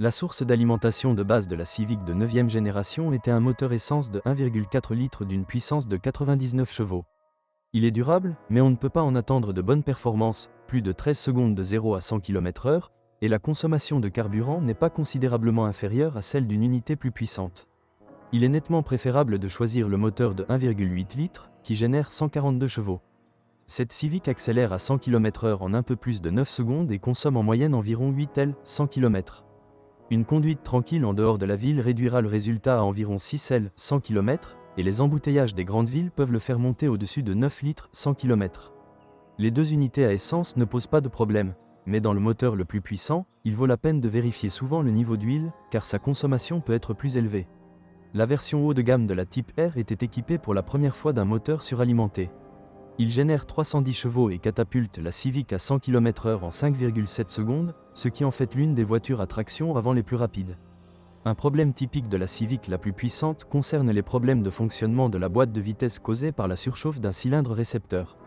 La source d'alimentation de base de la Civic de 9e génération était un moteur essence de 1,4 litres d'une puissance de 99 chevaux. Il est durable, mais on ne peut pas en attendre de bonnes performances, plus de 13 secondes de 0 à 100 km/h, et la consommation de carburant n'est pas considérablement inférieure à celle d'une unité plus puissante. Il est nettement préférable de choisir le moteur de 1,8 litres, qui génère 142 chevaux. Cette Civic accélère à 100 km/h en un peu plus de 9 secondes et consomme en moyenne environ 8 L 100 km. Une conduite tranquille en dehors de la ville réduira le résultat à environ 6 L 100 km, et les embouteillages des grandes villes peuvent le faire monter au-dessus de 9 litres 100 km. Les deux unités à essence ne posent pas de problème, mais dans le moteur le plus puissant, il vaut la peine de vérifier souvent le niveau d'huile, car sa consommation peut être plus élevée. La version haut de gamme de la Type R était équipée pour la première fois d'un moteur suralimenté. Il génère 310 chevaux et catapulte la Civic à 100 km/h en 5,7 secondes, ce qui en fait l'une des voitures à traction avant les plus rapides. Un problème typique de la Civic la plus puissante concerne les problèmes de fonctionnement de la boîte de vitesse causés par la surchauffe d'un cylindre récepteur.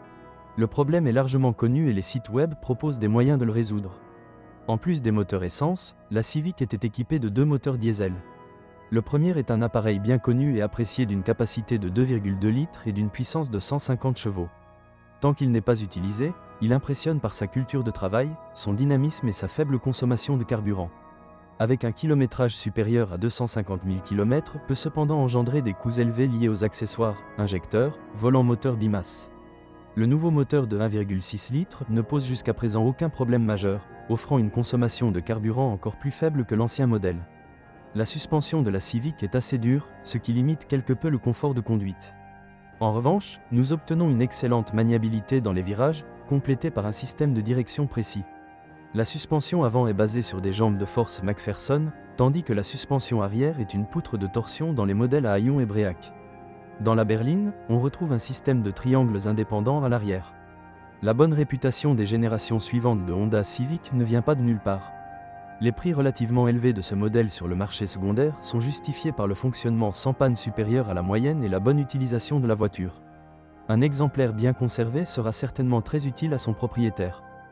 Le problème est largement connu et les sites web proposent des moyens de le résoudre. En plus des moteurs essence, la Civic était équipée de deux moteurs diesel. Le premier est un appareil bien connu et apprécié d'une capacité de 2,2 litres et d'une puissance de 150 chevaux. Tant qu'il n'est pas utilisé, il impressionne par sa culture de travail, son dynamisme et sa faible consommation de carburant. Avec un kilométrage supérieur à 250 000 km, peut cependant engendrer des coûts élevés liés aux accessoires, injecteurs, volant moteur bimasse. Le nouveau moteur de 1,6 litres ne pose jusqu'à présent aucun problème majeur, offrant une consommation de carburant encore plus faible que l'ancien modèle. La suspension de la Civic est assez dure, ce qui limite quelque peu le confort de conduite. En revanche, nous obtenons une excellente maniabilité dans les virages, complétée par un système de direction précis. La suspension avant est basée sur des jambes de force McPherson, tandis que la suspension arrière est une poutre de torsion dans les modèles à haillons et bréac. Dans la berline, on retrouve un système de triangles indépendants à l'arrière. La bonne réputation des générations suivantes de Honda Civic ne vient pas de nulle part. Les prix relativement élevés de ce modèle sur le marché secondaire sont justifiés par le fonctionnement sans panne supérieur à la moyenne et la bonne utilisation de la voiture. Un exemplaire bien conservé sera certainement très utile à son propriétaire.